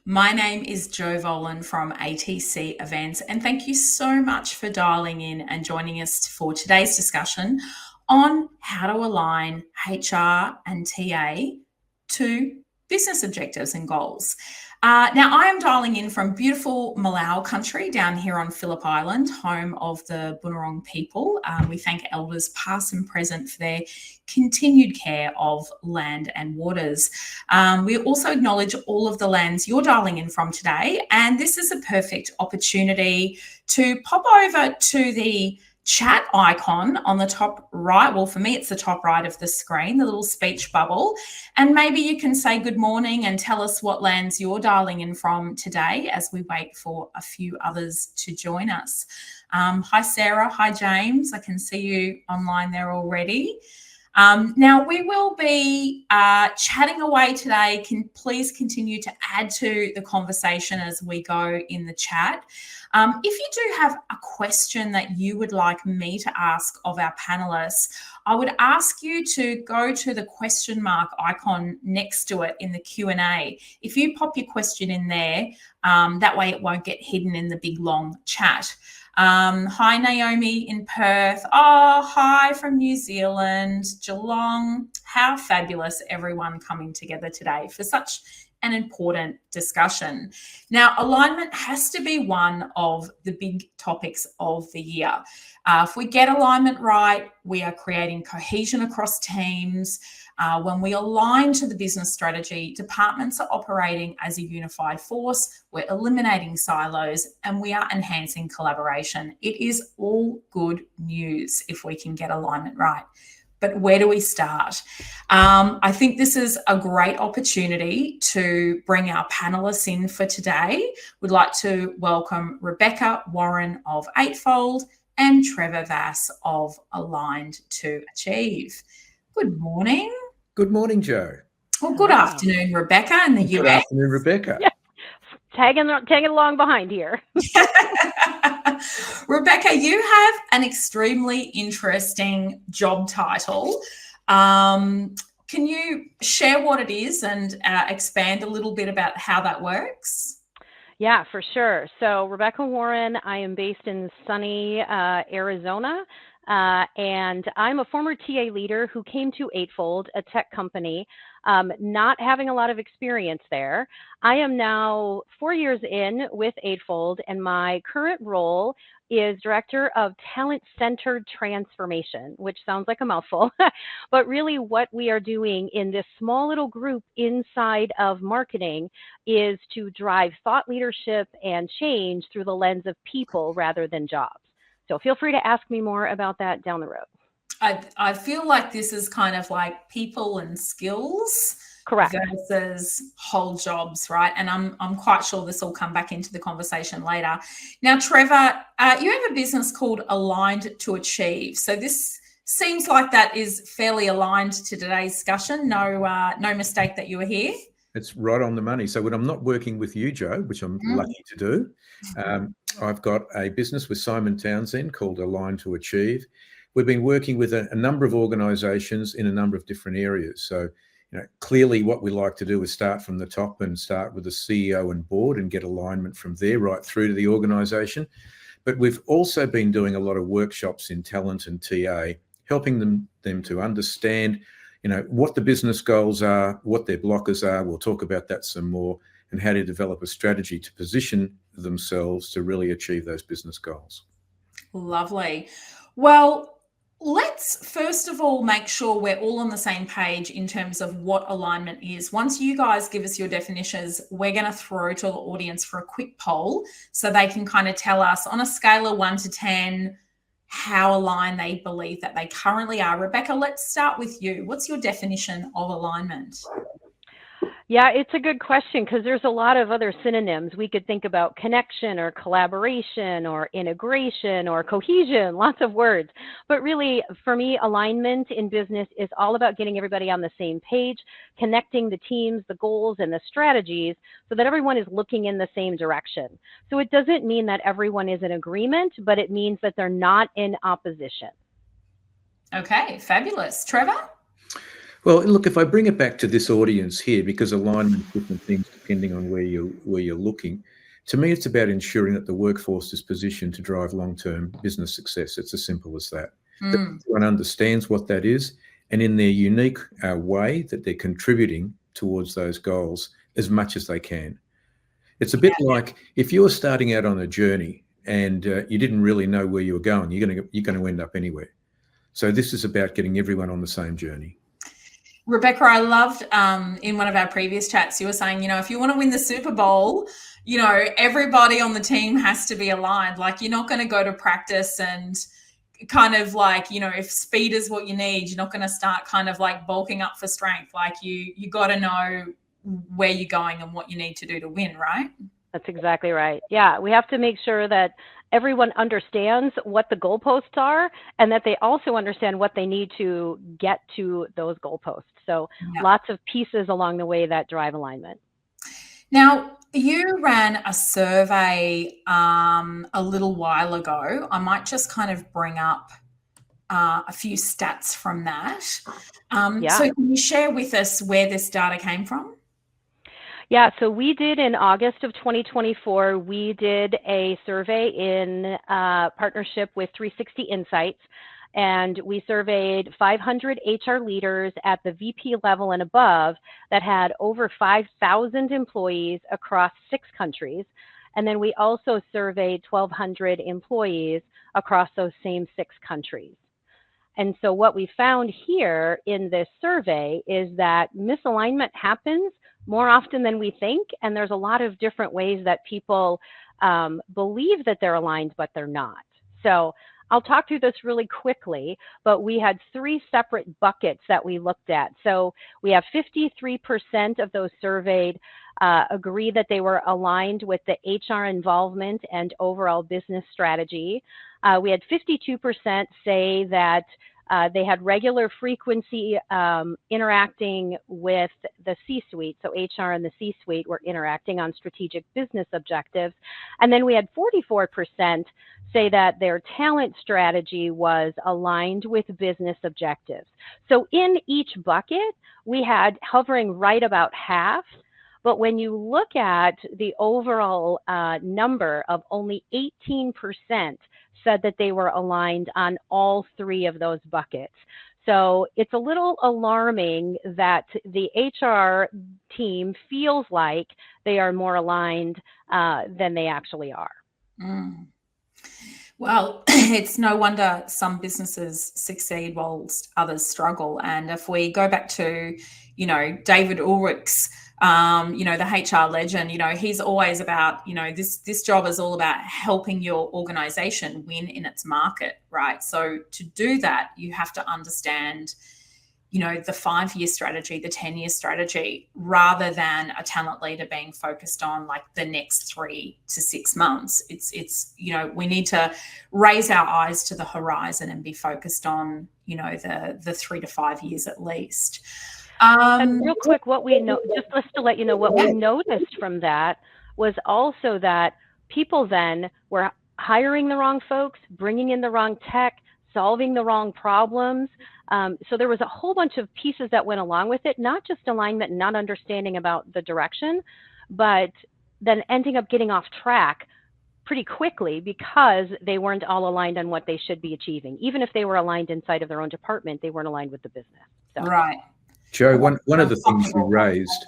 My name is Jo Volan from ATC Events, and thank you so much for dialing in and joining us for today's discussion on how to align HR and TA to business objectives and goals. Now, I am dialing in from beautiful Malau country down here on Phillip Island, home of the Bunurong people. We thank elders past and present for their continued care of land and waters. We also acknowledge all of the lands you're dialing in from today, and this is a perfect opportunity to pop over to the chat icon on the top right. Well, for me, it's the top right of the screen, the little speech bubble. And maybe you can say good morning and tell us what lands you're dialing in from today as we wait for a few others to join us. Hi, Sarah. Hi, James. I can see you online there already. Now, we will be chatting away today. Please continue to add to the conversation as we go in the chat. If you do have a question that you would like me to ask of our panelists, I would ask you to go to the question mark icon next to it in the Q&A. If you pop your question in there, that way it won't get hidden in the big long chat. Hi, Naomi in Perth. Oh, hi from New Zealand, Geelong. How fabulous, everyone coming together today for such an important discussion. Now, alignment has to be one of the big topics of the year. If we get alignment right, we are creating cohesion across teams. When we align to the business strategy, departments are operating as a unified force. We're eliminating silos and we are enhancing collaboration. It is all good news if we can get alignment right. But where do we start? I think this is a great opportunity to bring our panelists in for today. We'd like to welcome Rebecca Warren of Eightfold and Trevor Vass of Aligned to Achieve. Good morning. Good morning, Jo. Well, good afternoon, Rebecca in the US. Good afternoon, Rebecca. Yeah. Tagging along behind here. Rebecca, you have an extremely interesting job title. Can you share what it is and expand a little bit about how that works? Yeah, for sure. So Rebecca Warren, I am based in sunny Arizona. And I'm a former TA leader who came to Eightfold, a tech company, not having a lot of experience there. I am now 4 years in with Eightfold, and my current role is Director of Talent-Centered Transformation, which sounds like a mouthful, but really what we are doing in this small little group inside of marketing is to drive thought leadership and change through the lens of people rather than jobs. So feel free to ask me more about that down the road. I feel like this is kind of like people and skills. Correct. Versus whole jobs, right? And I'm quite sure this will come back into the conversation later. Now, Trevor, you have a business called Aligned to Achieve. So this seems like that is fairly aligned to today's discussion. No mistake that you were here. It's right on the money. So when I'm not working with you, Jo, which I'm lucky to do, I've got a business with Simon Townsend called Aligned to Achieve. We've been working with a number of organisations in a number of different areas. So, clearly what we like to do is start from the top and start with the CEO and board and get alignment from there right through to the organisation. But we've also been doing a lot of workshops in talent and TA, helping them to understand what the business goals are, what their blockers are. We'll talk about that some more, and how to develop a strategy to position themselves to really achieve those business goals. Lovely. Well, let's first of all make sure we're all on the same page in terms of what alignment is. Once you guys give us your definitions, we're going to throw to the audience for a quick poll so they can kind of tell us on a scale of 1 to 10 how aligned they believe that they currently are. Rebecca, let's start with you. What's your definition of alignment? Yeah, it's a good question because there's a lot of other synonyms. We could think about connection or collaboration or integration or cohesion, lots of words. But really, for me, alignment in business is all about getting everybody on the same page, connecting the teams, the goals, and the strategies so that everyone is looking in the same direction. So it doesn't mean that everyone is in agreement, but it means that they're not in opposition. Okay, fabulous. Trevor? Well, look, if I bring it back to this audience here, because alignment is different things depending on where you're looking. To me, it's about ensuring that the workforce is positioned to drive long-term business success. It's as simple as that. That everyone understands what that is, and in their unique way that they're contributing towards those goals as much as they can. It's a bit like if you're starting out on a journey and you didn't really know where you were going, you're going to end up anywhere. So this is about getting everyone on the same journey. Rebecca, I loved in one of our previous chats, you were saying, if you want to win the Super Bowl, everybody on the team has to be aligned. Like, you're not going to go to practice and kind of like, if speed is what you need, you're not going to start kind of like bulking up for strength. Like you got to know where you're going and what you need to do to win, right? That's exactly right. Yeah, we have to make sure that everyone understands what the goalposts are and that they also understand what they need to get to those goalposts. So lots of pieces along the way that drive alignment. Now, you ran a survey a little while ago. I might just kind of bring up a few stats from that. So can you share with us where this data came from? Yeah, so we did in August of 2024, we did a survey in partnership with 360 Insights, and we surveyed 500 HR leaders at the VP level and above that had over 5,000 employees across 6 countries. And then we also surveyed 1,200 employees across those same 6 countries. And so what we found here in this survey is that misalignment happens more often than we think, and there's a lot of different ways that people believe that they're aligned, but they're not. So I'll talk through this really quickly, but we had 3 separate buckets that we looked at. So we have 53% of those surveyed agree that they were aligned with the HR involvement and overall business strategy. We had 52% say that they had regular frequency interacting with the C-suite. So HR and the C-suite were interacting on strategic business objectives. And then we had 44% say that their talent strategy was aligned with business objectives. So in each bucket, we had hovering right about half. But when you look at the overall number of only 18% said that they were aligned on all 3 of those buckets. So it's a little alarming that the HR team feels like they are more aligned than they actually are. Well, it's no wonder some businesses succeed whilst others struggle. And if we go back to, David Ulrich's, the HR legend, he's always about, this job is all about helping your organization win in its market, right? So to do that, you have to understand, the 5-year strategy, the 10-year strategy, rather than a talent leader being focused on like the next 3 to 6 months. It's we need to raise our eyes to the horizon and be focused on, the 3 to 5 years at least. And real quick, what we know, just to let you know, what we noticed from that was also that people then were hiring the wrong folks, bringing in the wrong tech, solving the wrong problems. So there was a whole bunch of pieces that went along with it, not just alignment, not understanding about the direction, but then ending up getting off track pretty quickly because they weren't all aligned on what they should be achieving. Even if they were aligned inside of their own department, they weren't aligned with the business. So. Right. Joe, one of the things you raised,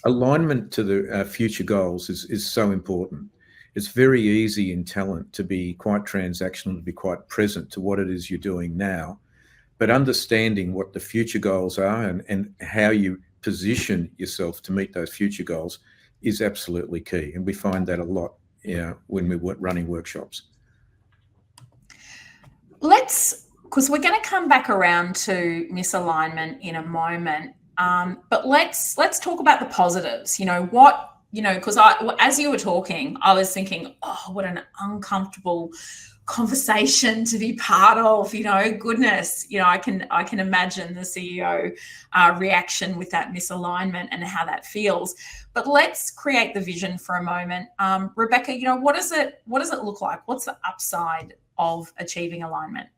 alignment to the future goals is so important. It's very easy in talent to be quite transactional, to be quite present to what it is you're doing now, but understanding what the future goals are and how you position yourself to meet those future goals is absolutely key. And we find that a lot when we're running workshops. Because we're going to come back around to misalignment in a moment, but let's talk about the positives. Because as you were talking, I was thinking, oh, what an uncomfortable conversation to be part of. Goodness, I can imagine the CEO reaction with that misalignment and how that feels. But let's create the vision for a moment. Rebecca, what does it look like? What's the upside of achieving alignment?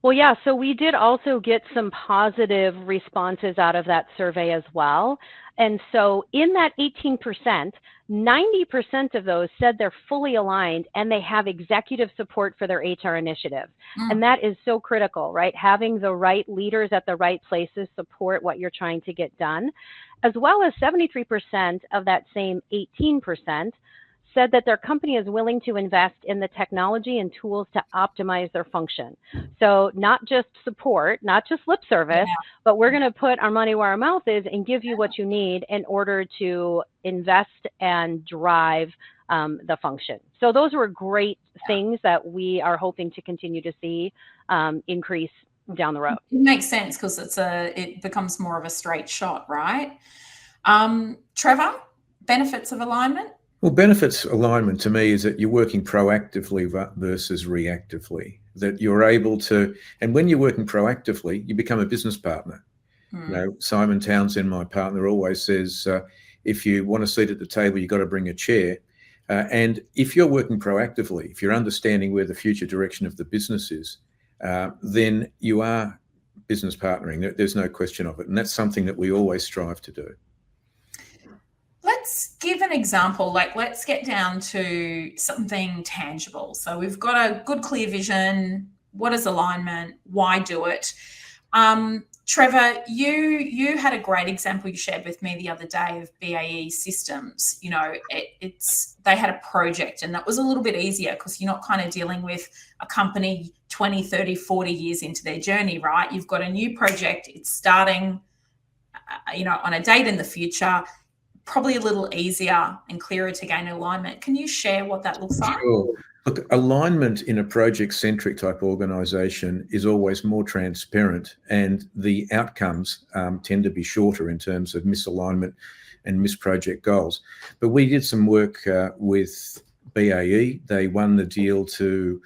Well, yeah, so we did also get some positive responses out of that survey as well. And so in that 18%, 90% of those said they're fully aligned and they have executive support for their HR initiative. And that is so critical, right? Having the right leaders at the right places support what you're trying to get done, as well as 73% of that same 18% said that their company is willing to invest in the technology and tools to optimize their function. So not just support, not just lip service, but we're going to put our money where our mouth is and give you what you need in order to invest and drive the function. So those were great things that we are hoping to continue to see increase down the road. It makes sense because it becomes more of a straight shot, right? Trevor, benefits of alignment? Well, benefits alignment to me is that you're working proactively versus reactively, that you're able to, and when you're working proactively, you become a business partner. You know, Simon Townsend, my partner, always says, if you want a seat at the table, you've got to bring a chair. And if you're working proactively, if you're understanding where the future direction of the business is, then you are business partnering. There's no question of it. And that's something that we always strive to do. Let's give an example, like let's get down to something tangible. So we've got a good, clear vision. What is alignment? Why do it? Trevor, you had a great example you shared with me the other day of BAE Systems. You know, they had a project and that was a little bit easier because you're not kind of dealing with a company 20, 30, 40 years into their journey, right? You've got a new project. It's starting, on a date in the future. Probably a little easier and clearer to gain alignment. Can you share what that looks like? Sure. Look, alignment in a project-centric type organisation is always more transparent, and the outcomes tend to be shorter in terms of misalignment and missed project goals. But we did some work with BAE. They won the deal to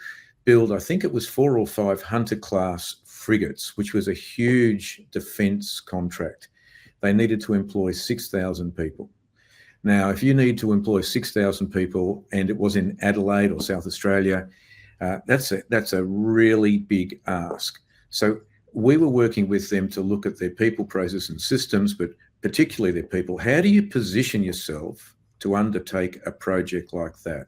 build, I think it was 4 or 5 Hunter-class frigates, which was a huge defence contract. They needed to employ 6,000 people. Now, if you need to employ 6,000 people and it was in Adelaide or South Australia, that's a really big ask. So we were working with them to look at their people, process and systems, but particularly their people. How do you position yourself to undertake a project like that?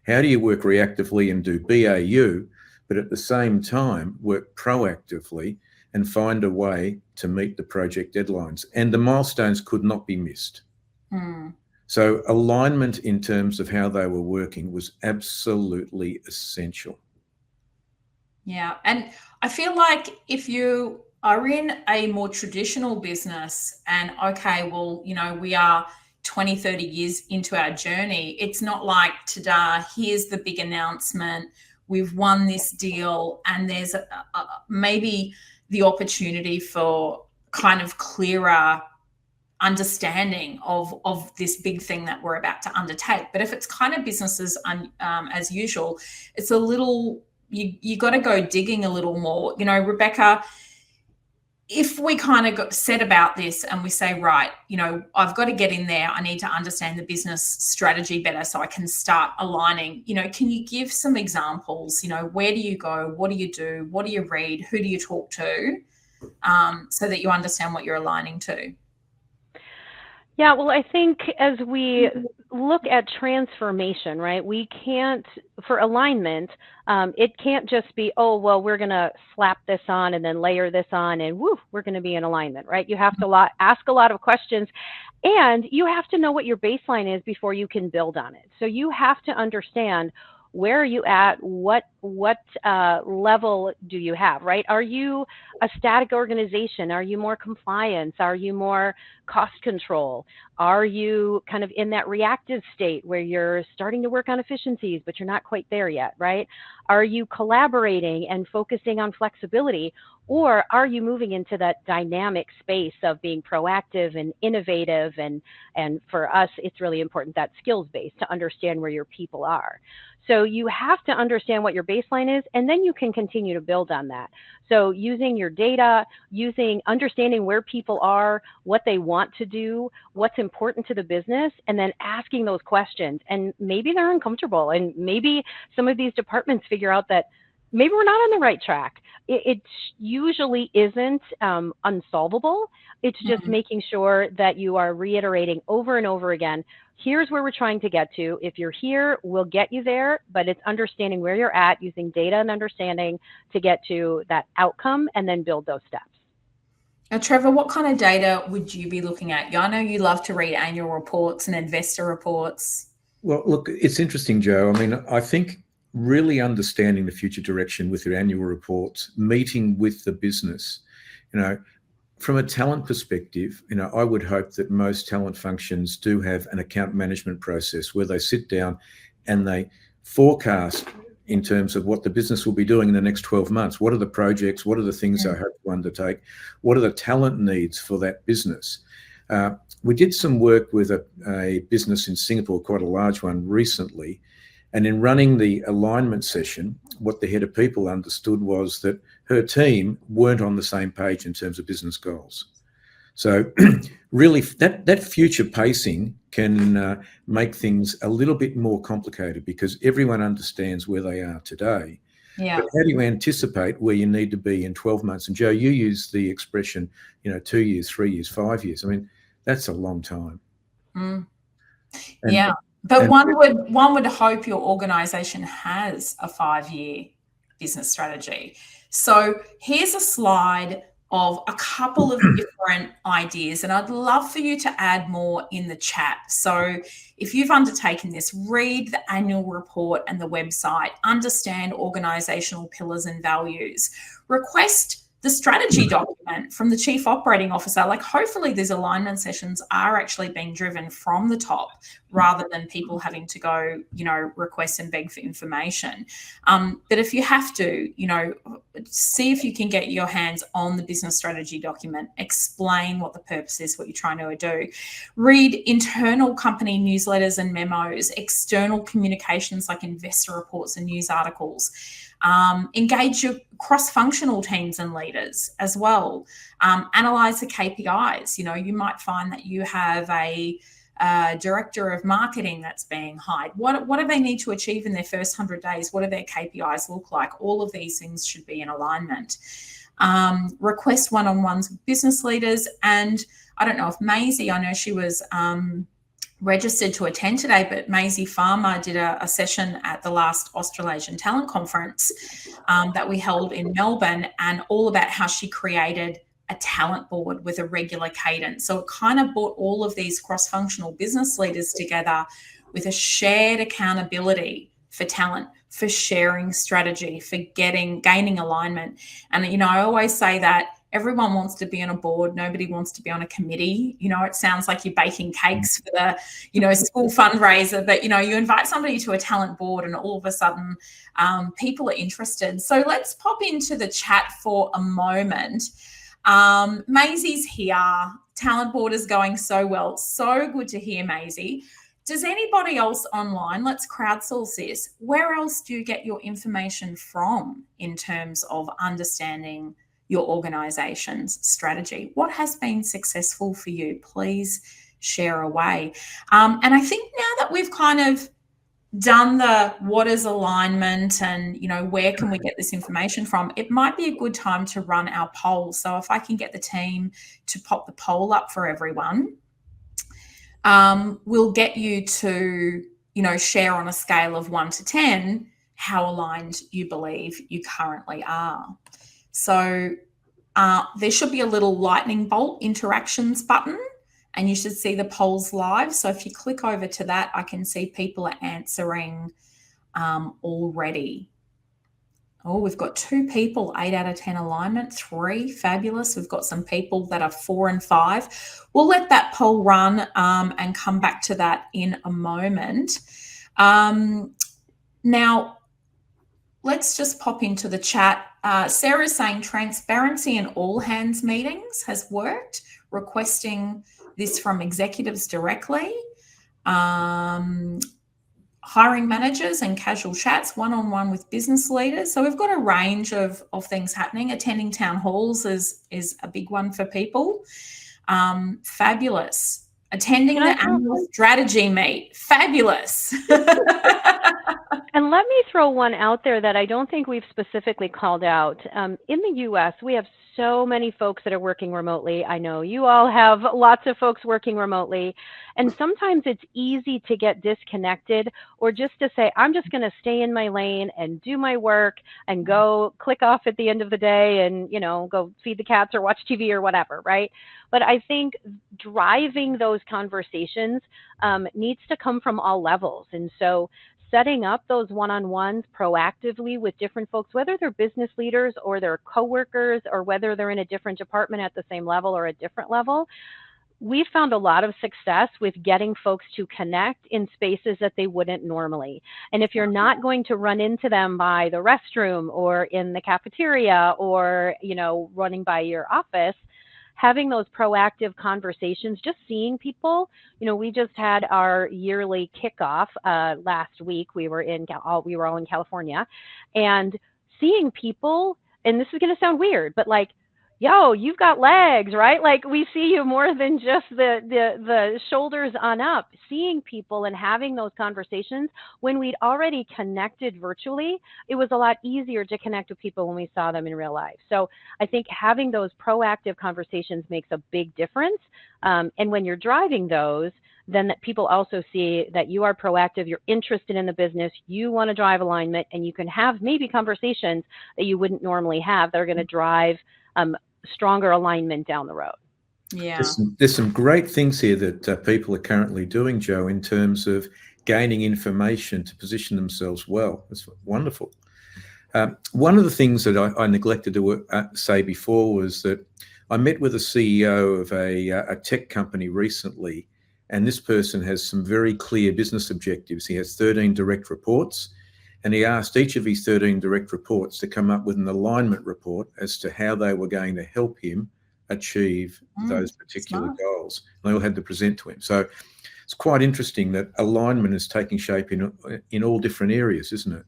How do you work reactively and do BAU, but at the same time work proactively and find a way to meet the project deadlines? And the milestones could not be missed. So alignment in terms of how they were working was absolutely essential. Yeah. And I feel like if you are in a more traditional business and, okay, well, we are 20, 30 years into our journey, it's not like, ta-da, here's the big announcement, we've won this deal, and there's maybe the opportunity for kind of clearer understanding of this big thing that we're about to undertake. But if it's kind of businesses as usual, it's a little, you got to go digging a little more. Rebecca, if we kind of got set about this and we say, right, I've got to get in there, I need to understand the business strategy better so I can start aligning, can you give some examples? Where do you go? What do you do? What do you read? Who do you talk to? So that you understand what you're aligning to. Yeah, well, I think as we look at transformation, right, we can't, for alignment, it can't just be, oh, well, we're going to slap this on and then layer this on and woo, we're going to be in alignment, right? You have to ask a lot of questions, and you have to know what your baseline is before you can build on it. So you have to understand, where are you at? What level do you have, right? Are you a static organization? Are you more compliance? Are you more cost control? Are you kind of in that reactive state where you're starting to work on efficiencies, but you're not quite there yet, right? Are you collaborating and focusing on flexibility? Or are you moving into that dynamic space of being proactive and innovative? And for us, it's really important, that skills base, to understand where your people are. So you have to understand what your baseline is, and then you can continue to build on that. So using your data, understanding where people are, what they want to do, what's important to the business, and then asking those questions. And maybe they're uncomfortable, and maybe some of these departments figure out that maybe we're not on the right track. It usually isn't unsolvable. It's just making sure that you are reiterating over and over again, here's where we're trying to get to. If you're here, we'll get you there, but it's understanding where you're at, using data and understanding to get to that outcome and then build those steps. Now, Trevor, what kind of data would you be looking at? I know you love to read annual reports and investor reports. Well, look, it's interesting, Joe. I mean, I think really understanding the future direction with your annual reports, meeting with the business, from a talent perspective, I would hope that most talent functions do have an account management process where they sit down and they forecast in terms of what the business will be doing in the next 12 months. What are the projects? What are the things they hope to undertake? What are the talent needs for that business? We did some work with a business in Singapore, quite a large one recently. And in running the alignment session, what the head of people understood was that her team weren't on the same page in terms of business goals. So really that future pacing can make things a little bit more complicated because everyone understands where they are today. Yeah. But how do you anticipate where you need to be in 12 months? And Joe, you use the expression, 2 years, 3 years, 5 years. I mean, that's a long time. Yeah. But one would hope your organization has a 5-year business strategy. So here's a slide of a couple of different ideas, and I'd love for you to add more in the chat. So if you've undertaken this, read the annual report and the website, understand organizational pillars and values, request the strategy document from the chief operating officer. Like, hopefully these alignment sessions are actually being driven from the top rather than people having to go, request and beg for information. But if you have to, see if you can get your hands on the business strategy document, explain what the purpose is, what you're trying to do. Read internal company newsletters and memos, external communications like investor reports and news articles. Engage your cross-functional teams and leaders as well. Analyze the KPIs. You might find that you have a director of marketing that's being hired. What do they need to achieve in their first 100 days? What do their KPIs look like? All of these things should be in alignment. Request one-on-ones with business leaders. And I don't know if Maisie, I know she was registered to attend today, but Maisie Farmer did a session at the last Australasian Talent Conference that we held in Melbourne, and all about how she created a talent board with a regular cadence. So it kind of brought all of these cross-functional business leaders together with a shared accountability for talent, for sharing strategy, for gaining alignment. And, I always say that everyone wants to be on a board. Nobody wants to be on a committee. It sounds like you're baking cakes for the, school fundraiser, but, you invite somebody to a talent board and all of a sudden people are interested. So let's pop into the chat for a moment. Maisie's here. Talent board is going so well. So good to hear, Maisie. Does anybody else online, let's crowdsource this, where else do you get your information from in terms of understanding your organization's strategy? What has been successful for you? Please share away. And I think now that we've kind of done the what is alignment and, where can we get this information from, it might be a good time to run our poll. So if I can get the team to pop the poll up for everyone, we'll get you to, share on a scale of 1 to 10 how aligned you believe you currently are. So there should be a little lightning bolt interactions button, and you should see the polls live. So if you click over to that, I can see people are answering already. Oh, we've got 2 people, 8 out of 10 alignment, 3, fabulous. We've got some people that are 4 and 5. We'll let that poll run and come back to that in a moment. Now, let's just pop into the chat. Sarah's saying transparency in all hands meetings has worked, requesting this from executives directly. Hiring managers and casual chats, one-on-one with business leaders. So we've got a range of things happening. Attending town halls is a big one for people. Fabulous. Attending the annual strategy meet. Fabulous. And let me throw one out there that I don't think we've specifically called out. In the U.S., we have so many folks that are working remotely. I know you all have lots of folks working remotely. And sometimes it's easy to get disconnected or just to say, I'm just going to stay in my lane and do my work and go click off at the end of the day and, go feed the cats or watch TV or whatever, right? But I think driving those conversations needs to come from all levels. And so setting up those one-on-ones proactively with different folks, whether they're business leaders or they're coworkers or whether they're in a different department at the same level or a different level, we've found a lot of success with getting folks to connect in spaces that they wouldn't normally. And if you're not going to run into them by the restroom or in the cafeteria or, running by your office, having those proactive conversations, just seeing people. We just had our yearly kickoff last week. We were all in California, and seeing people. And this is going to sound weird, but like, yo, you've got legs, right? Like we see you more than just the shoulders on up. Seeing people and having those conversations when we'd already connected virtually, it was a lot easier to connect with people when we saw them in real life. So I think having those proactive conversations makes a big difference. And when you're driving those, then that people also see that you are proactive, you're interested in the business, you want to drive alignment, and you can have maybe conversations that you wouldn't normally have that are going to drive stronger alignment down the road. Yeah. There's some great things here that people are currently doing, Jo, in terms of gaining information to position themselves well. It's wonderful. One of the things that I neglected to say before was that I met with a CEO of a tech company recently, and this person has some very clear business objectives. He has 13 direct reports, and he asked each of his 13 direct reports to come up with an alignment report as to how they were going to help him achieve those particular goals. And they all had to present to him. So it's quite interesting that alignment is taking shape in all different areas, isn't it?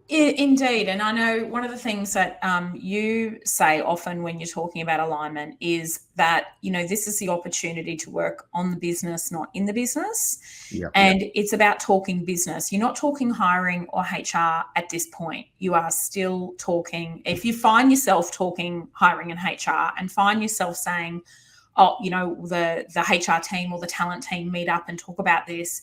Indeed. And I know one of the things that you say often when you're talking about alignment is that, this is the opportunity to work on the business, not in the business. Yeah. And it's about talking business. You're not talking hiring or HR at this point. You are still talking. If you find yourself talking hiring and HR and find yourself saying, oh, the HR team or the talent team meet up and talk about this,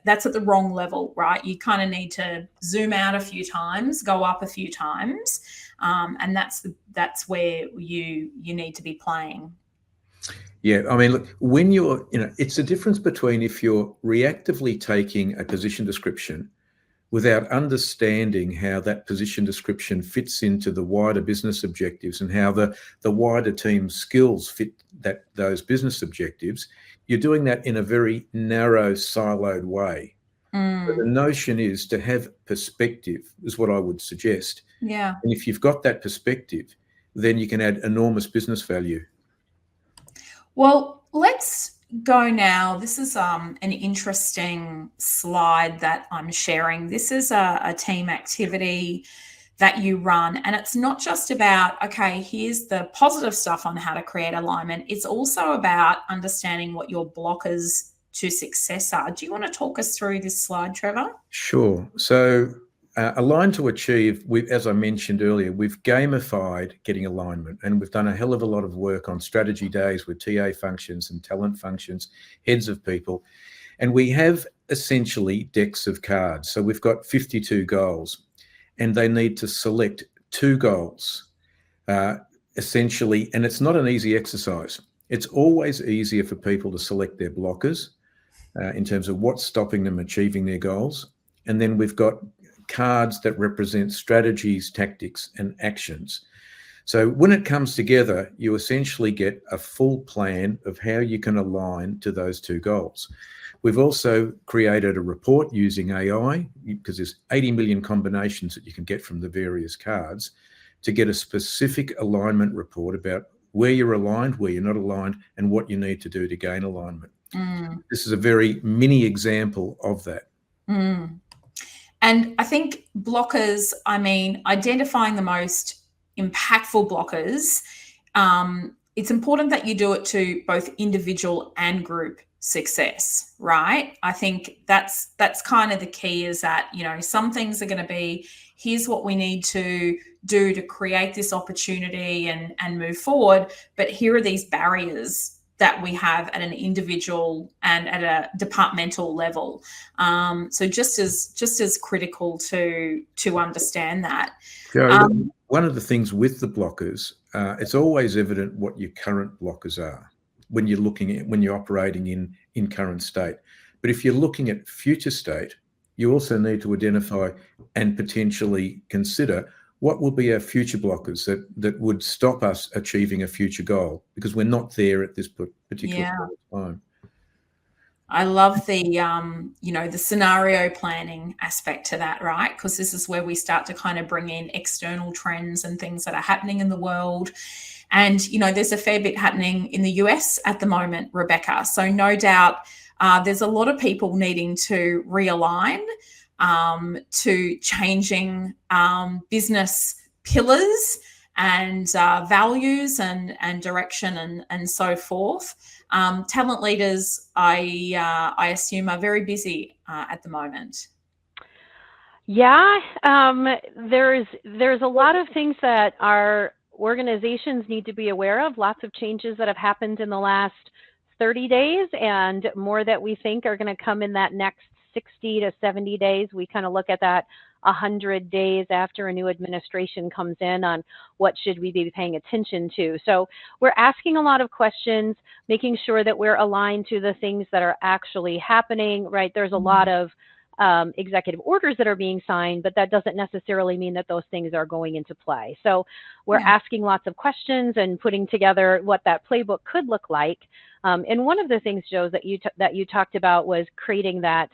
that's at the wrong level, right? You kind of need to zoom out a few times, go up a few times, and that's where you need to be playing. Yeah, I mean, look, when it's a difference between if you're reactively taking a position description without understanding how that position description fits into the wider business objectives and how the wider team's skills fit those business objectives, you're doing that in a very narrow, siloed way. So the notion is to have perspective is what I would suggest. Yeah. And if you've got that perspective, then you can add enormous business value. Well, let's go now. This is an interesting slide that I'm sharing. This is a team activity that you run, and it's not just about, okay, here's the positive stuff on how to create alignment. It's also about understanding what your blockers to success are. Do you want to talk us through this slide, Trevor? Sure. So Align to Achieve, as I mentioned earlier, we've gamified getting alignment, and we've done a hell of a lot of work on strategy days with TA functions and talent functions, heads of people, and we have essentially decks of cards. So we've got 52 goals, and they need to select 2 goals, essentially, and it's not an easy exercise. It's always easier for people to select their blockers in terms of what's stopping them achieving their goals. And then we've got cards that represent strategies, tactics, and actions. So when it comes together, you essentially get a full plan of how you can align to those 2 goals. We've also created a report using AI, because there's 80 million combinations that you can get from the various cards, to get a specific alignment report about where you're aligned, where you're not aligned, and what you need to do to gain alignment. This is a very mini example of that. And I think blockers, identifying the most impactful blockers, it's important that you do it to both individual and group success, right? I think that's kind of the key, is that, you know, some things are going to be, here's what we need to do to create this opportunity and move forward, but here are these barriers that we have at an individual and at a departmental level. So just as critical to understand that. Joe, one of the things with the blockers, it's always evident what your current blockers are when you're operating in current state. But if you're looking at future state, you also need to identify and potentially consider what will be our future blockers that would stop us achieving a future goal, because we're not there at this particular point in time. I love the, you know, the scenario planning aspect to that, right? Because this is where we start to kind of bring in external trends and things that are happening in the world. And, you know, there's a fair bit happening in the US at the moment, Rebecca. So no doubt there's a lot of people needing to realign to changing business pillars and values and direction and so forth. Talent leaders, I assume, are very busy at the moment. Yeah, there's a lot of things that our organizations need to be aware of, lots of changes that have happened in the last 30 days and more that we think are going to come in that next 60 to 70 days. We kind of look at that 100 days after a new administration comes in on what should we be paying attention to. So we're asking a lot of questions, making sure that we're aligned to the things that are actually happening, right? There's a lot of executive orders that are being signed, but that doesn't necessarily mean that those things are going into play. So we're asking lots of questions and putting together what that playbook could look like. And one of the things, Joe, that you talked about was creating that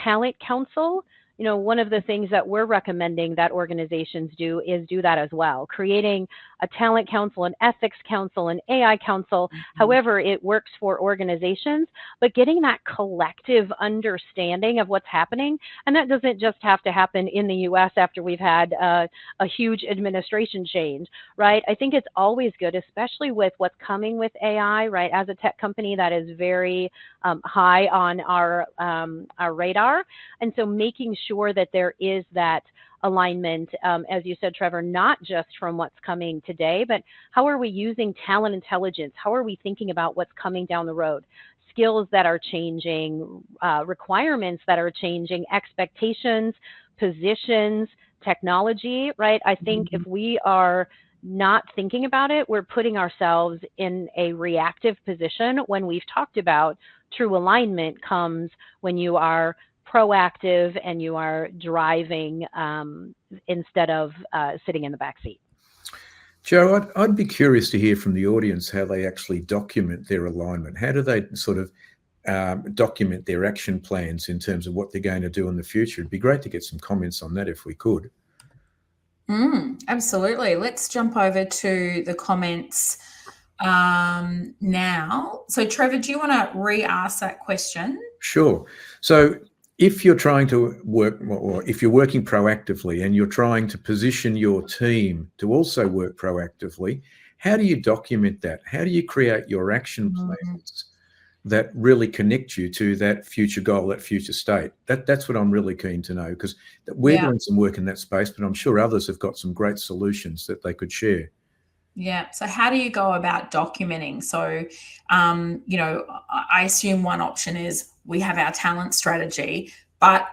talent council. You know, one of the things that we're recommending that organizations do is do that as well, creating a talent council, an ethics council, an AI council, however it works for organizations, but getting that collective understanding of what's happening. And that doesn't just have to happen in the US after we've had a huge administration change, right? I think it's always good, especially with what's coming with AI, right? As a tech company, that is very high on our radar. And so making sure that there is that alignment, as you said, Trevor, not just from what's coming today, but how are we using talent intelligence? How are we thinking about what's coming down the road? Skills that are changing, requirements that are changing, expectations, positions, technology, right? I think if we are not thinking about it, we're putting ourselves in a reactive position when we've talked about true alignment comes when you are proactive and you are driving instead of sitting in the back seat. Joe, I'd be curious to hear from the audience how they actually document their alignment. How do they sort of document their action plans in terms of what they're going to do in the future? It'd be great to get some comments on that if we could. Absolutely. Let's jump over to the comments now. So Trevor, do you want to re-ask that question? Sure. So if you're trying to work, or if you're working proactively and you're trying to position your team to also work proactively, how do you document that? How do you create your action plans that really connect you to that future goal, that future state? That's what I'm really keen to know, because we're doing some work in that space, but I'm sure others have got some great solutions that they could share. Yeah. So how do you go about documenting? So, you know, I assume one option is we have our talent strategy, but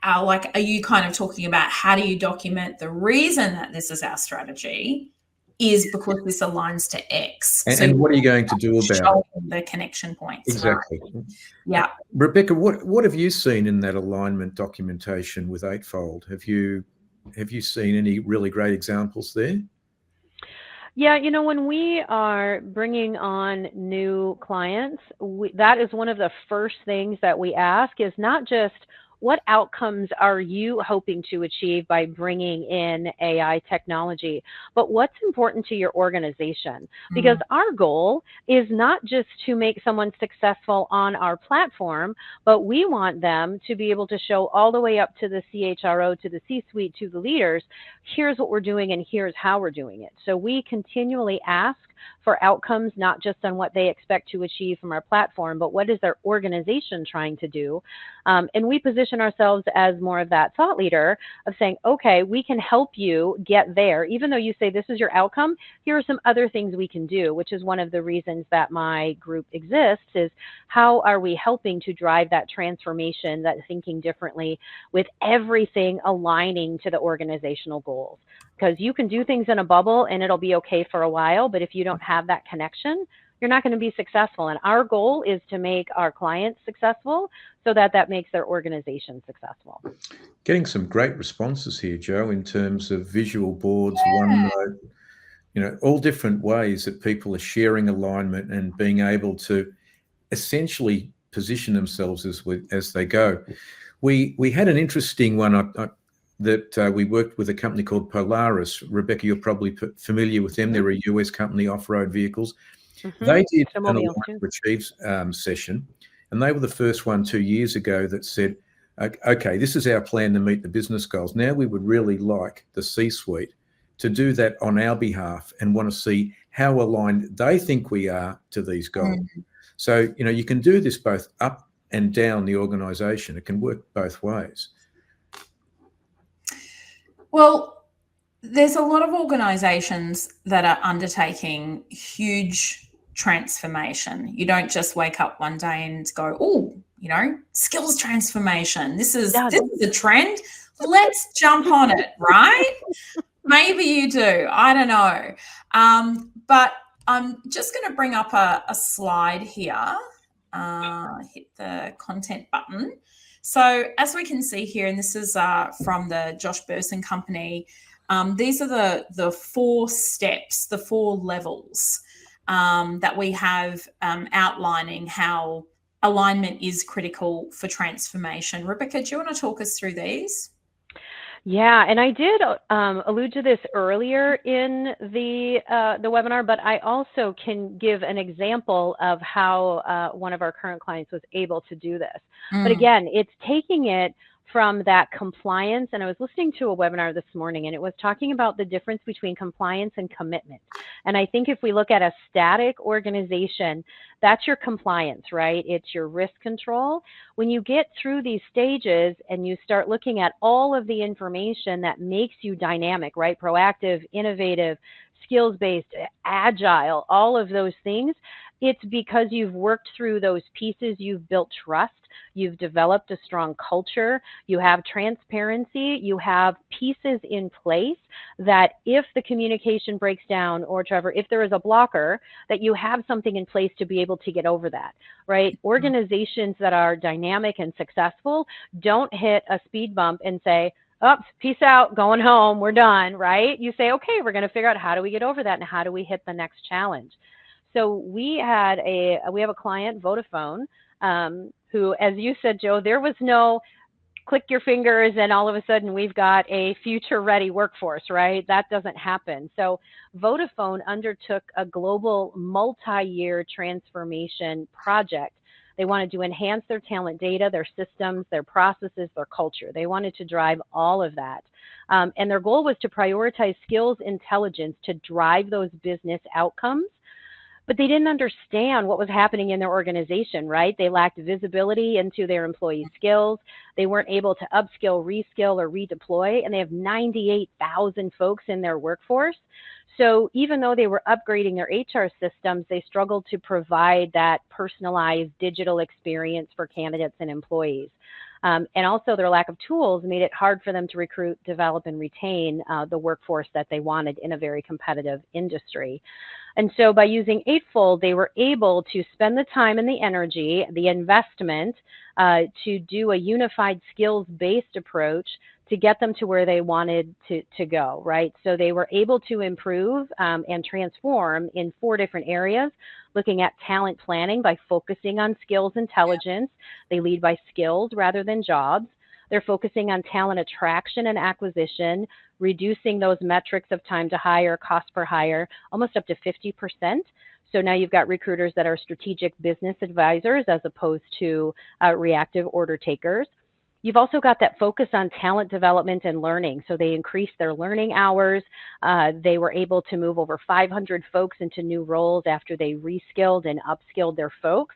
are you kind of talking about how do you document the reason that this is our strategy is because this aligns to X? And what are you going to do about the connection points? Exactly. Right? Yeah. Rebecca, what have you seen in that alignment documentation with Eightfold? Have you seen any really great examples there? Yeah, you know, when we are bringing on new clients, that is one of the first things that we ask is not just what outcomes are you hoping to achieve by bringing in AI technology, but what's important to your organization? Because our goal is not just to make someone successful on our platform, but we want them to be able to show all the way up to the CHRO, to the C-suite, to the leaders, here's what we're doing and here's how we're doing it. So we continually ask for outcomes, not just on what they expect to achieve from our platform, but what is their organization trying to do. And we position ourselves as more of that thought leader of saying, okay, we can help you get there. Even though you say this is your outcome, here are some other things we can do, which is one of the reasons that my group exists, is how are we helping to drive that transformation, that thinking differently, with everything aligning to the organizational goals. Because you can do things in a bubble and it'll be okay for a while, but if you don't have that connection, you're not going to be successful. And our goal is to make our clients successful so that that makes their organization successful. Getting some great responses here, Joe, in terms of visual boards, OneNote, all different ways that people are sharing alignment and being able to essentially position themselves as they go. We had an interesting one that we worked with a company called Polaris. Rebecca, you're probably familiar with them. They're a US company, off-road vehicles. They did an Align to Achieve session, and they were the first one 2 years ago that said, okay, this is our plan to meet the business goals. Now we would really like the C-suite to do that on our behalf and want to see how aligned they think we are to these goals. So, you can do this both up and down the organization. It can work both ways. Well, there's a lot of organizations that are undertaking huge transformation. You don't just wake up one day and go, oh, skills transformation. This is a trend. Let's jump on it, right? Maybe you do. I don't know. But I'm just going to bring up a slide here. Hit the content button. So as we can see here, and this is from the Josh Burson company, these are the 4 steps, the 4 levels that we have outlining how alignment is critical for transformation. Rebecca, do you want to talk us through these? Yeah, and I did allude to this earlier in the webinar, but I also can give an example of how one of our current clients was able to do this. But again, it's taking it from that compliance, and I was listening to a webinar this morning, and it was talking about the difference between compliance and commitment. And I think if we look at a static organization, that's your compliance, right? It's your risk control. When you get through these stages and you start looking at all of the information that makes you dynamic, right? Proactive, innovative, skills-based, agile, all of those things, it's because you've worked through those pieces, you've built trust, you've developed a strong culture, you have transparency, you have pieces in place that if the communication breaks down, or Trevor, if there is a blocker, that you have something in place to be able to get over that, right? Organizations that are dynamic and successful don't hit a speed bump and say, oh, peace out, going home, we're done, right? You say, okay, we're going to figure out how do we get over that and how do we hit the next challenge. So we have a client, Vodafone, who, as you said, Joe, there was no click your fingers and all of a sudden we've got a future-ready workforce, right? That doesn't happen. So Vodafone undertook a global multi-year transformation project. They wanted to enhance their talent data, their systems, their processes, their culture. They wanted to drive all of that. And their goal was to prioritize skills intelligence to drive those business outcomes. But they didn't understand what was happening in their organization, right? They lacked visibility into their employee skills. They weren't able to upskill, reskill, or redeploy, and they have 98,000 folks in their workforce. So even though they were upgrading their HR systems, they struggled to provide that personalized digital experience for candidates and employees. And also their lack of tools made it hard for them to recruit, develop, and retain the workforce that they wanted in a very competitive industry. And so by using Eightfold, they were able to spend the time and the energy, the investment to do a unified skills-based approach to get them to where they wanted to go, right? So they were able to improve and transform in 4 different areas, looking at talent planning by focusing on skills intelligence. They lead by skills rather than jobs. They're focusing on talent attraction and acquisition, reducing those metrics of time to hire, cost per hire, almost up to 50%. So now you've got recruiters that are strategic business advisors as opposed to reactive order takers. You've also got that focus on talent development and learning. So they increased their learning hours. They were able to move over 500 folks into new roles after they reskilled and upskilled their folks.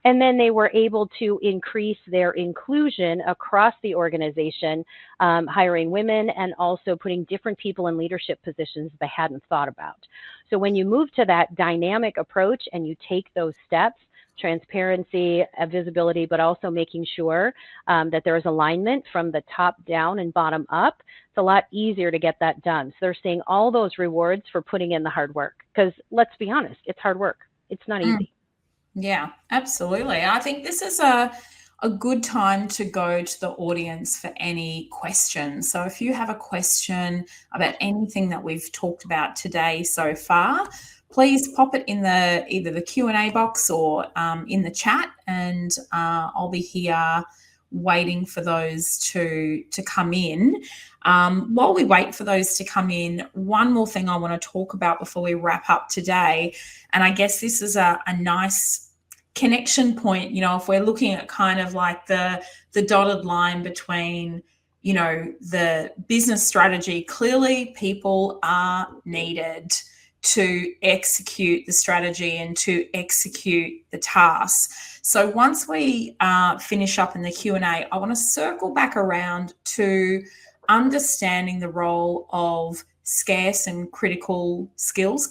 And then they were able to increase their inclusion across the organization, hiring women and also putting different people in leadership positions they hadn't thought about. So when you move to that dynamic approach and you take those steps, transparency, visibility, but also making sure that there is alignment from the top down and bottom up, it's a lot easier to get that done. So they're seeing all those rewards for putting in the hard work. Because let's be honest, it's hard work. It's not easy. Yeah, absolutely. I think this is a good time to go to the audience for any questions. So if you have a question about anything that we've talked about today so far, please pop it in either the Q&A box or in the chat, and I'll be here waiting for those to come in. While we wait for those to come in, one more thing I want to talk about before we wrap up today, and I guess this is a nice connection point, if we're looking at kind of like the dotted line between, the business strategy. Clearly people are needed to execute the strategy and to execute the tasks. So once we finish up in the Q&A, I want to circle back around to understanding the role of scarce and critical skills,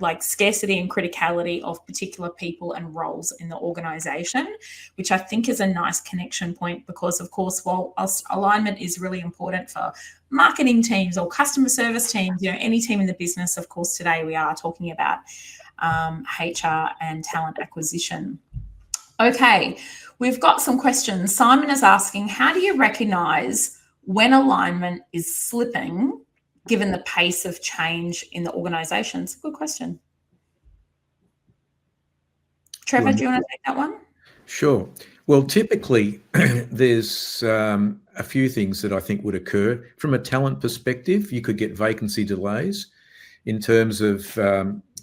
like scarcity and criticality of particular people and roles in the organization, which I think is a nice connection point because, of course, while alignment is really important for marketing teams or customer service teams, any team in the business, of course, today we are talking about HR and talent acquisition. Okay, we've got some questions. Simon is asking, how do you recognize when alignment is slipping given the pace of change in the organisation? It's a good question. Trevor, do you want to take that one? Sure. Well, typically there's a few things that I think would occur. From a talent perspective, you could get vacancy delays in terms of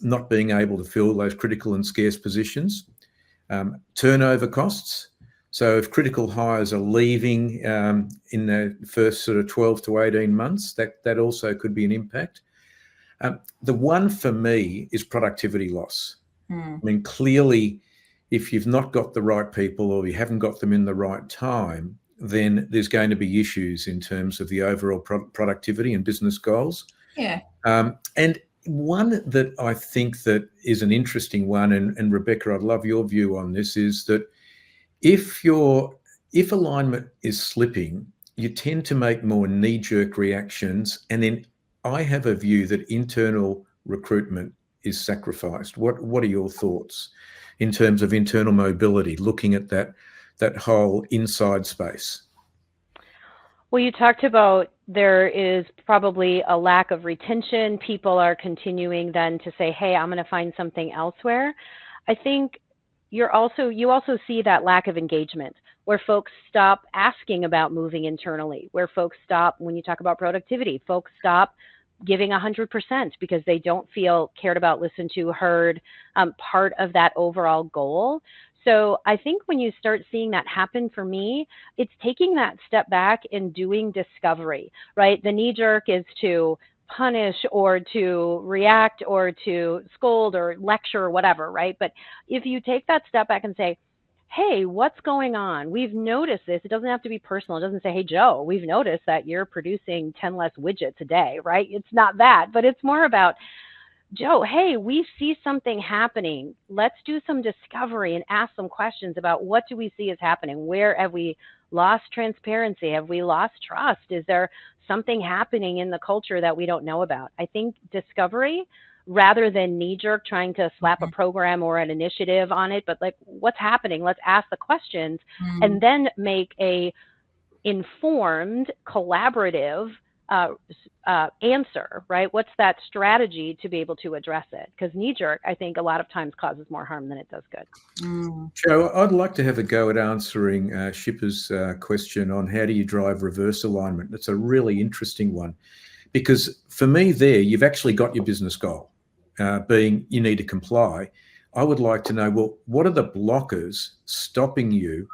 not being able to fill those critical and scarce positions. Turnover costs. So if critical hires are leaving in the first sort of 12 to 18 months, that also could be an impact. The one for me is productivity loss. I mean, clearly, if you've not got the right people or you haven't got them in the right time, then there's going to be issues in terms of the overall productivity and business goals. Yeah. And one that I think that is an interesting one, and Rebecca, I'd love your view on this, is that if alignment is slipping, you tend to make more knee-jerk reactions, and then I have a view that internal recruitment is sacrificed. What are your thoughts in terms of internal mobility, looking at that whole inside space? Well, you talked about there is probably a lack of retention. People are continuing then to say, hey, I'm going to find something elsewhere. I think you also see that lack of engagement where folks stop asking about moving internally, where folks stop, when you talk about productivity, folks stop giving 100% because they don't feel cared about, listened to, heard, part of that overall goal. So I think when you start seeing that happen, for me, it's taking that step back and doing discovery, right? The knee jerk is to punish or to react or to scold or lecture or whatever, right? But if you take that step back and say, hey, what's going on? We've noticed this. It doesn't have to be personal. It doesn't say, hey, Joe, we've noticed that you're producing 10 less widgets a day, right? It's not that, but it's more about, Joe, hey, we see something happening. Let's do some discovery and ask some questions about what do we see is happening? Where have we lost transparency? Have we lost trust? Is there something happening in the culture that we don't know about? I think discovery, rather than knee-jerk trying to slap a program or an initiative on it, but like, what's happening? Let's ask the questions and then make a informed, collaborative answer, right? What's that strategy to be able to address it? Because knee-jerk, I think, a lot of times causes more harm than it does good. Joe, I'd like to have a go at answering Shippa's question on how do you drive reverse alignment. That's a really interesting one, because for me there, you've actually got your business goal, being you need to comply. I would like to know, well, what are the blockers stopping you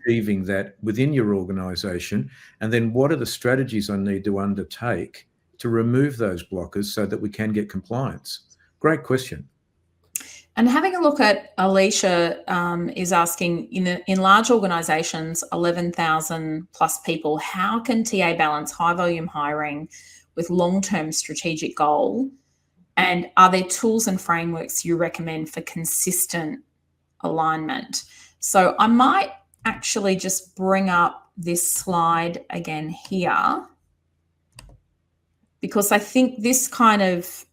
achieving that within your organisation? And then what are the strategies I need to undertake to remove those blockers so that we can get compliance? Great question. And having a look at Alicia is asking, in large organisations, 11,000 plus people, how can TA balance high volume hiring with long-term strategic goal? And are there tools and frameworks you recommend for consistent alignment? So I might actually just bring up this slide again here, because I think this kind of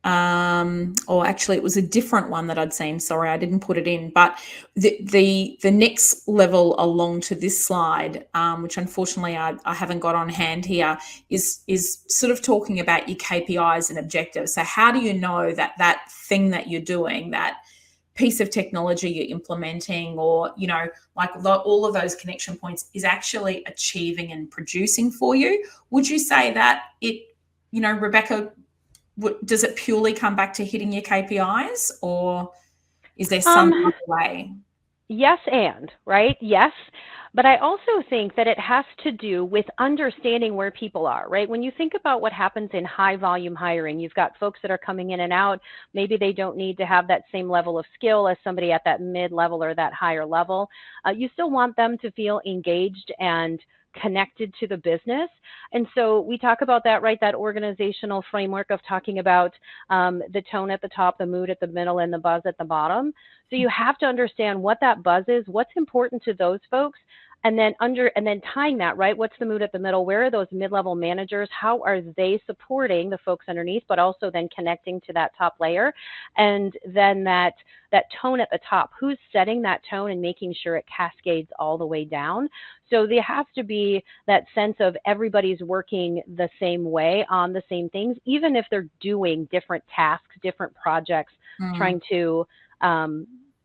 or actually it was a different one that I'd seen. Sorry, I didn't put it in. But the next level along to this slide, which unfortunately I haven't got on hand here, is sort of talking about your KPIs and objectives. So how do you know that that thing that you're doing, that piece of technology you're implementing, or, like all of those connection points is actually achieving and producing for you? Would you say that it, Rebecca, does it purely come back to hitting your KPIs, or is there some other way? Yes, right? Yes. But I also think that it has to do with understanding where people are, right? When you think about what happens in high volume hiring, you've got folks that are coming in and out. Maybe they don't need to have that same level of skill as somebody at that mid-level or that higher level. You still want them to feel engaged and connected to the business. And so we talk about that, right? That organizational framework of talking about the tone at the top, the mood at the middle, and the buzz at the bottom. So you have to understand what that buzz is, what's important to those folks, and then tying that, right? What's the mood at the middle? Where are those mid-level managers? How are they supporting the folks underneath, but also then connecting to that top layer? And then that tone at the top, who's setting that tone and making sure it cascades all the way down? So there has to be that sense of everybody's working the same way on the same things, even if they're doing different tasks, different projects, trying to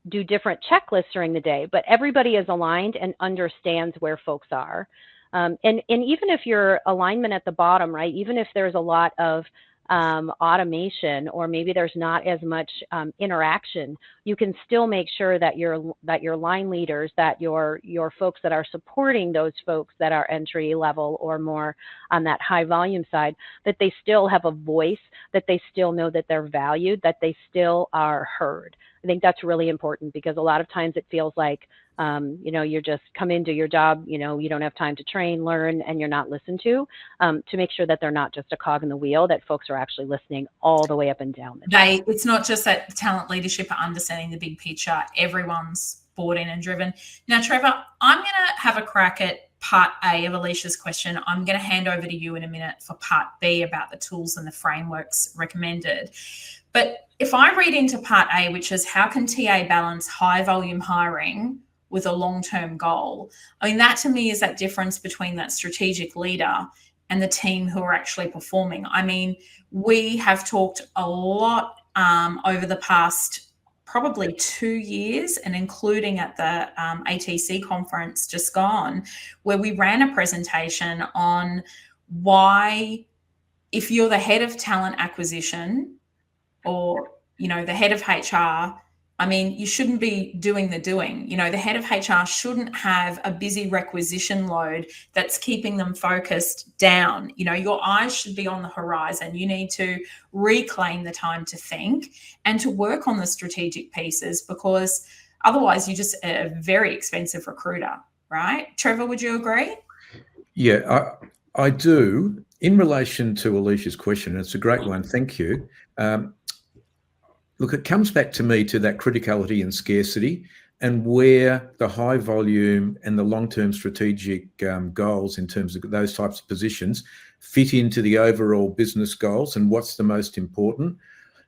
do different checklists during the day, but everybody is aligned and understands where folks are. And even if your alignment at the bottom, right, even if there's a lot of automation, or maybe there's not as much interaction, you can still make sure that your line leaders, that your folks that are supporting those folks that are entry level or more on that high volume side, that they still have a voice, that they still know that they're valued, that they still are heard. I think that's really important, because a lot of times it feels like you're just come into your job, you don't have time to train, learn, and you're not listened to make sure that they're not just a cog in the wheel, that folks are actually listening all the way up and down the chain. It's not just that talent leadership are understanding the big picture. Everyone's bought in and driven. Now, Trevor, I'm going to have a crack at part A of Alicia's question. I'm going to hand over to you in a minute for part B about the tools and the frameworks recommended. But if I read into part A, which is how can TA balance high volume hiring with a long-term goal? I mean, that to me is that difference between that strategic leader and the team who are actually performing. I mean, we have talked a lot over the past probably 2 years, and including at the ATC conference just gone, where we ran a presentation on why, if you're the head of talent acquisition or, the head of HR, I mean, you shouldn't be doing the doing. The head of HR shouldn't have a busy requisition load that's keeping them focused down. Your eyes should be on the horizon. You need to reclaim the time to think and to work on the strategic pieces, because otherwise you're just a very expensive recruiter, right? Trevor, would you agree? Yeah, I do. In relation to Alicia's question, it's a great one, thank you. Look, it comes back to me to that criticality and scarcity, and where the high volume and the long-term strategic goals in terms of those types of positions fit into the overall business goals and what's the most important.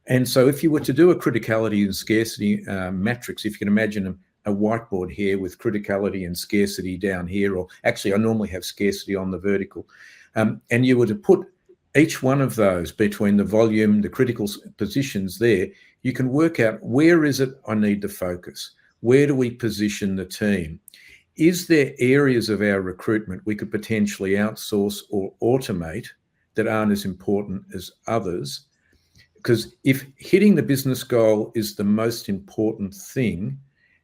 And so if you were to do a criticality and scarcity matrix, if you can imagine a whiteboard here with criticality and scarcity down here, or actually I normally have scarcity on the vertical, and you were to put each one of those between the volume, the critical positions there, you can work out where is it I need to focus? Where do we position the team? Is there areas of our recruitment we could potentially outsource or automate that aren't as important as others? Because if hitting the business goal is the most important thing,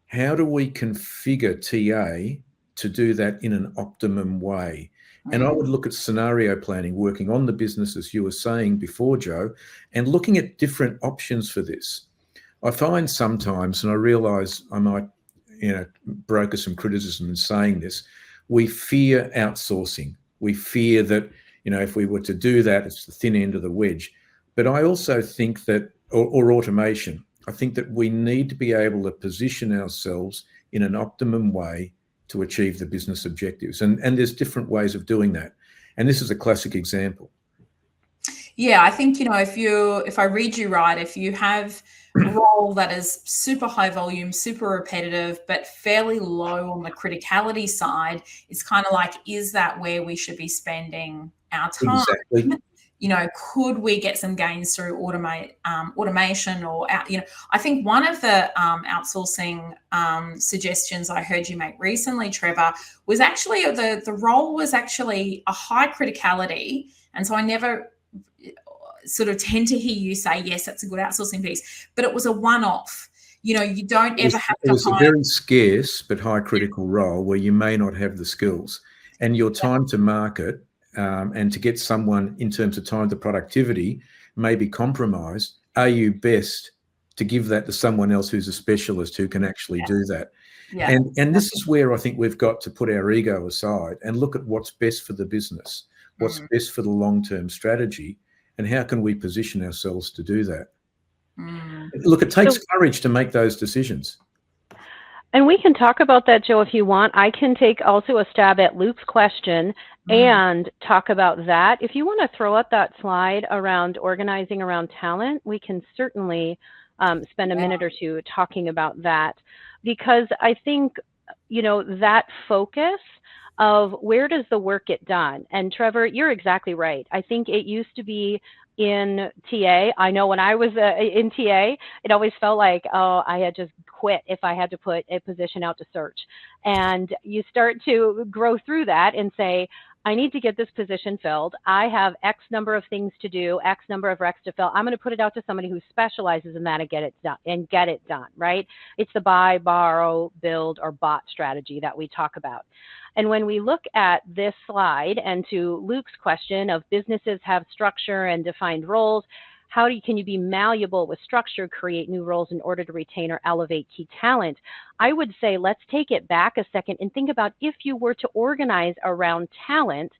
how do we configure TA to do that in an optimum way? And I would look at scenario planning, working on the business, as you were saying before, Joe, and looking at different options for this. I find sometimes, and I realise I might, broker some criticism in saying this, we fear outsourcing. We fear that, if we were to do that, it's the thin end of the wedge. But I also think that, or automation, I think that we need to be able to position ourselves in an optimum way to achieve the business objectives. And there's different ways of doing that. And this is a classic example. Yeah, I think, if I read you right, if you have a role that is super high volume, super repetitive, but fairly low on the criticality side, it's kind of like, is that where we should be spending our time? Exactly. Could we get some gains through automation or, I think one of the outsourcing suggestions I heard you make recently, Trevor, was actually the role was actually a high criticality. And so I never sort of tend to hear you say, yes, that's a good outsourcing piece, but it was a one-off. You don't ever have to hire. It was a very scarce but high critical role where you may not have the skills, and your time to market and to get someone in terms of time to productivity may be compromised. Are you best to give that to someone else who's a specialist who can actually do that? Yeah. And this is where I think we've got to put our ego aside and look at what's best for the business, what's best for the long-term strategy, and how can we position ourselves to do that? Look, it takes courage to make those decisions. And we can talk about that, Joe, if you want. I can take also a stab at Luke's question and talk about that. If you want to throw up that slide around organizing around talent, we can certainly spend a minute or two talking about that, because I think, that focus of where does the work get done? And Trevor, you're exactly right. I think it used to be in TA. I know when I was in TA, it always felt like, oh, I had just quit if I had to put a position out to search. And you start to grow through that and say, I need to get this position filled. I have X number of things to do, X number of recs to fill. I'm going to put it out to somebody who specializes in that and get it done, right? It's the buy, borrow, build, or bot strategy that we talk about. And when we look at this slide, and to Luke's question of businesses have structure and defined roles, can you be malleable with structure, create new roles in order to retain or elevate key talent? I would say let's take it back a second and think about if you were to organize around talent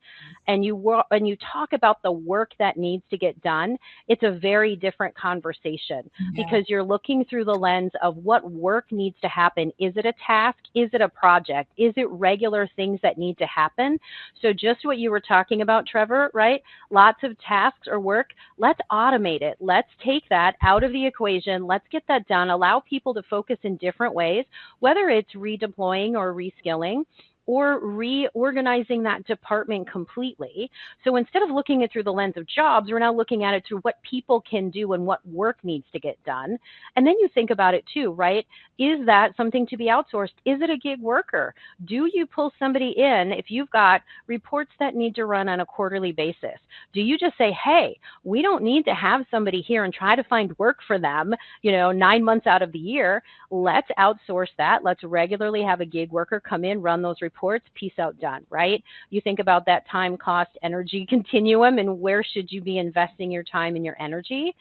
and you talk about the work that needs to get done, it's a very different conversation because you're looking through the lens of what work needs to happen. Is it a task? Is it a project? Is it regular things that need to happen? So just what you were talking about, Trevor, right? Lots of tasks or work. Let's automate it. Let's take that out of the equation. Let's get that done. Allow people to focus in different ways, whether it's redeploying or reskilling, or reorganizing that department completely. So instead of looking at it through the lens of jobs, we're now looking at it through what people can do and what work needs to get done. And then you think about it too, right? Is that something to be outsourced? Is it a gig worker? Do you pull somebody in if you've got reports that need to run on a quarterly basis? Do you just say, hey, we don't need to have somebody here and try to find work for them, 9 months out of the year. Let's outsource that. Let's regularly have a gig worker come in, run those reports, peace out, done, right? You think about that time, cost, energy continuum and where should you be investing your time and your energy?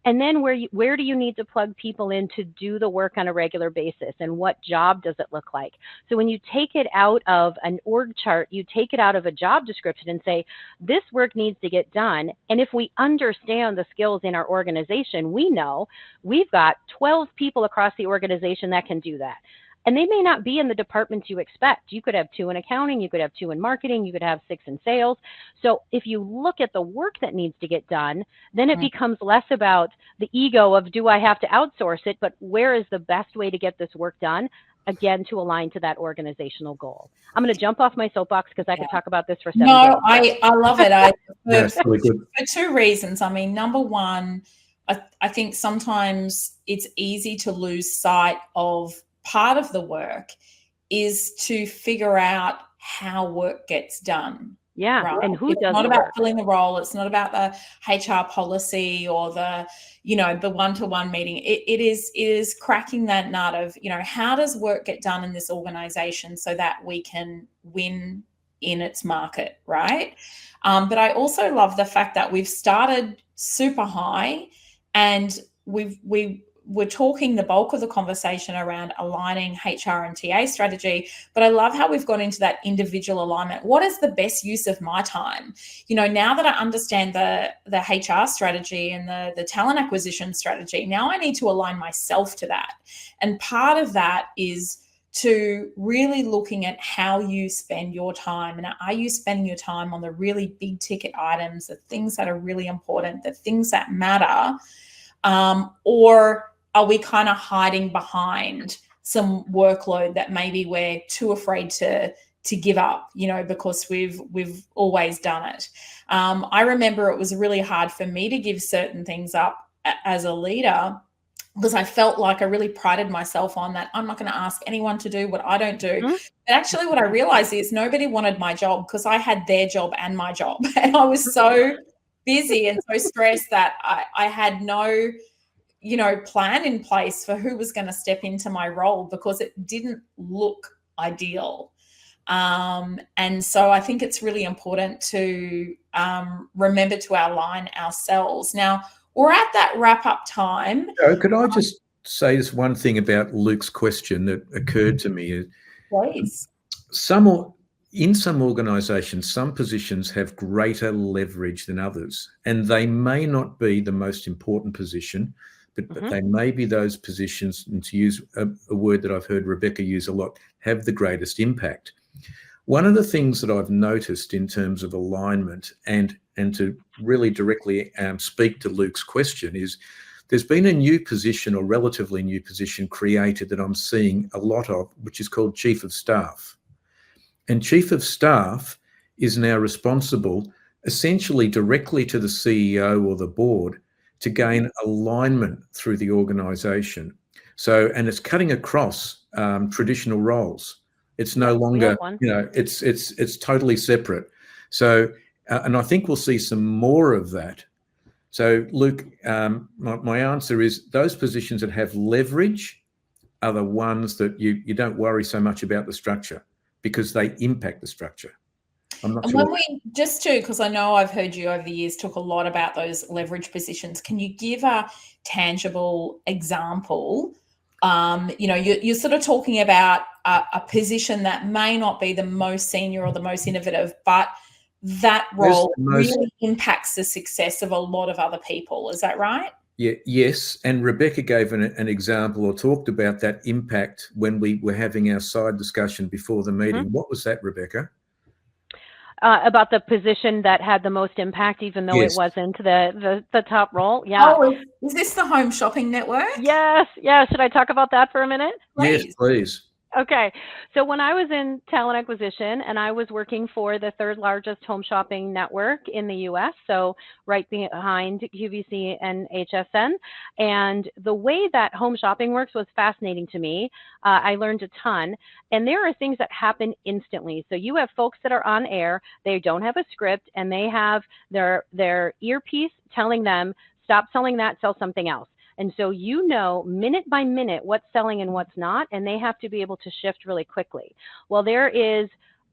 And then where do you need to plug people in to do the work on a regular basis, and what job does it look like? So when you take it out of an org chart, you take it out of a job description and say, this work needs to get done. And if we understand the skills in our organization, we know we've got 12 people across the organization that can do that. And they may not be in the departments you expect. You could have 2 in accounting, you could have 2 in marketing, you could have 6 in sales. So if you look at the work that needs to get done, then it becomes less about the ego of, do I have to outsource it, but where is the best way to get this work done? Again, to align to that organizational goal. I'm going to jump off my soapbox because I could talk about this for 7 days. No, I love it. Yes, really good. For 2 reasons. I mean, number one, I think sometimes it's easy to lose sight of part of the work is to figure out how work gets done. Yeah. Right. And who It's does not the about work? filling the role. It's not about the HR policy or the, the one-to-one meeting. It is cracking that nut of, how does work get done in this organization so that we can win in its market, right? But I also love the fact that we've started super high, and we're talking the bulk of the conversation around aligning HR and TA strategy, but I love how we've gone into that individual alignment. What is the best use of my time? Now that I understand the HR strategy and the talent acquisition strategy, now I need to align myself to that. And part of that is to really looking at how you spend your time. And are you spending your time on the really big ticket items, the things that are really important, the things that matter? Or are we kind of hiding behind some workload that maybe we're too afraid to give up, because we've always done it. I remember it was really hard for me to give certain things up as a leader, because I felt like I really prided myself on that. I'm not going to ask anyone to do what I don't do. Mhm. But actually what I realized is nobody wanted my job, because I had their job and my job. And I was so busy and so stressed that I had no plan in place for who was going to step into my role, because it didn't look ideal. And so I think it's really important to remember to align ourselves. Now, we're at that wrap-up time. Could I just say this one thing about Luke's question that occurred to me? Please. In some organisations, some positions have greater leverage than others, and they may not be the most important position, but they may be those positions, and to use a word that I've heard Rebecca use a lot, have the greatest impact. One of the things that I've noticed in terms of alignment, and to really directly speak to Luke's question, is there's been a new position, or relatively new position, created that I'm seeing a lot of, which is called Chief of Staff. And Chief of Staff is now responsible essentially directly to the CEO or the board to gain alignment through the organisation. So, and it's cutting across traditional roles. It's no longer, it's totally separate. So, and I think we'll see some more of that. So, Luke, my answer is those positions that have leverage are the ones that you don't worry so much about the structure, because they impact the structure. I'm not sure. When because I know I've heard you over the years talk a lot about those leverage positions, can you give a tangible example? You're sort of talking about a position that may not be the most senior or the most innovative, but that role really impacts the success of a lot of other people. Is that right? Yeah, yes. And Rebecca gave an example, or talked about that impact when we were having our side discussion before the meeting. What was that, Rebecca? About the position that had the most impact, even though it wasn't the top role. Yeah. Oh, is this the Home Shopping Network? Yes. Yeah. Should I talk about that for a minute? Yes, please. Okay. So when I was in talent acquisition, and I was working for the third largest home shopping network in the US, so right behind QVC and HSN, and the way that home shopping works was fascinating to me. I learned a ton, and there are things that happen instantly. So you have folks that are on air, they don't have a script, and they have their earpiece telling them, stop selling that, sell something else. And so minute by minute what's selling and what's not, and they have to be able to shift really quickly. Well, there is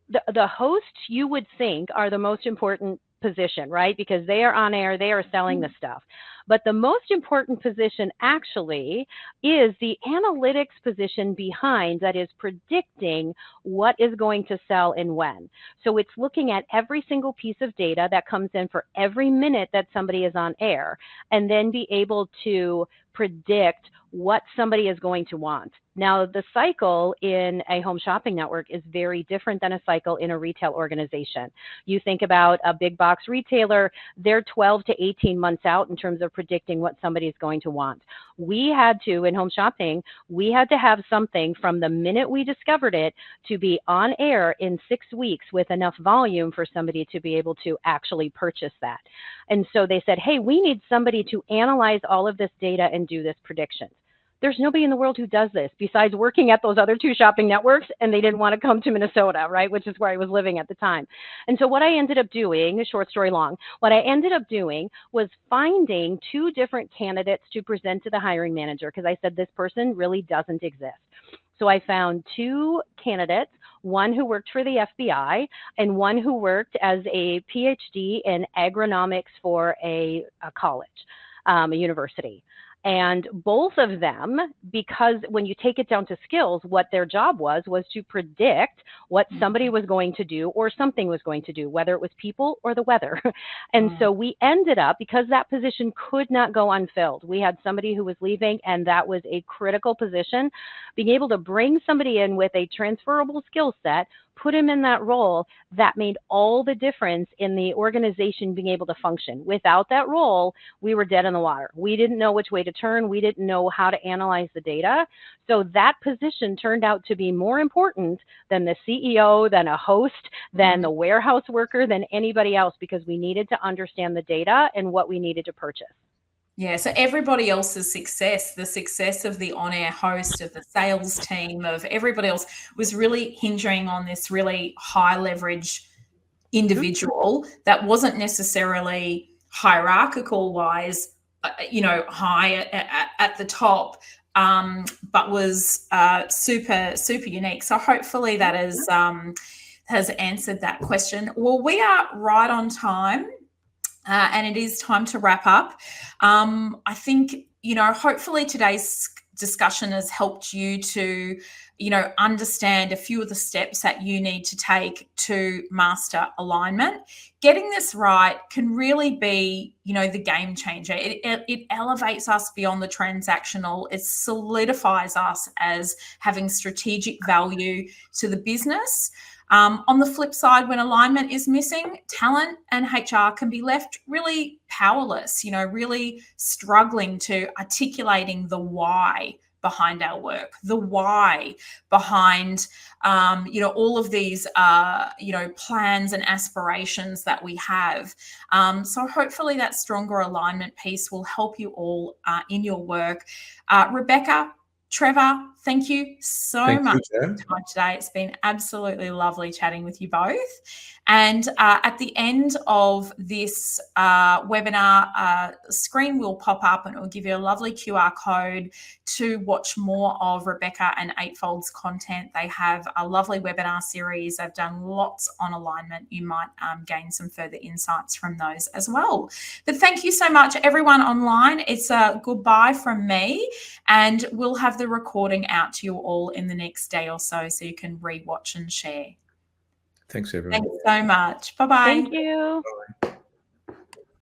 the hosts, you would think, are the most important position, right? Because they are on air, they are selling the stuff. But the most important position actually is the analytics position behind, that is predicting what is going to sell and when. So it's looking at every single piece of data that comes in for every minute that somebody is on air, and then be able to predict what somebody is going to want. Now, the cycle in a home shopping network is very different than a cycle in a retail organization. You think about a big box retailer, they're 12 to 18 months out in terms of predicting what somebody is going to want. We had to, in home shopping, we had to have something from the minute we discovered it to be on air in 6 weeks with enough volume for somebody to be able to actually purchase that. And so they said, hey, we need somebody to analyze all of this data and do this prediction. There's nobody in the world who does this besides working at those other 2 shopping networks, and they didn't want to come to Minnesota, right, which is where I was living at the time. And so what I ended up doing, short story long, what I ended up doing was finding 2 different candidates to present to the hiring manager, because I said this person really doesn't exist. So I found 2 candidates, one who worked for the FBI and one who worked as a PhD in agronomics for a college, a university. And both of them, because when you take it down to skills, what their job was to predict what somebody was going to do or something was going to do, whether it was people or the weather. And so we ended up, because that position could not go unfilled, we had somebody who was leaving, and that was a critical position. Being able to bring somebody in with a transferable skill set, put him in that role, that made all the difference in the organization being able to function. Without that role, we were dead in the water. We didn't know which way to turn. We didn't know how to analyze the data. So that position turned out to be more important than the CEO, than a host, than the warehouse worker, than anybody else, because we needed to understand the data and what we needed to purchase. Yeah, so everybody else's success, the success of the on-air host, of the sales team, of everybody else, was really hinging on this really high leverage individual that wasn't necessarily hierarchical wise, high at the top, but was super unique. So hopefully that has answered that question. Well, we are right on time. And it is time to wrap up. I think, hopefully today's discussion has helped you to, understand a few of the steps that you need to take to master alignment. Getting this right can really be, the game changer. It elevates us beyond the transactional. It solidifies us as having strategic value to the business. On the flip side, when alignment is missing, talent and HR can be left really powerless, really struggling to articulating the why behind our work, the why behind, all of these, plans and aspirations that we have. So hopefully that stronger alignment piece will help you all in your work. Rebecca, Trevor, thank you so much for your time today. It's been absolutely lovely chatting with you both. And at the end of this webinar, screen will pop up and it will give you a lovely QR code to watch more of Rebecca and Eightfold's content. They have a lovely webinar series. They've done lots on alignment. You might gain some further insights from those as well. But thank you so much, everyone online. It's a goodbye from me, and we'll have the recording out to you all in the next day or so you can rewatch and share. Thanks, everyone. Thanks so much. Bye-bye. Thank you. Bye.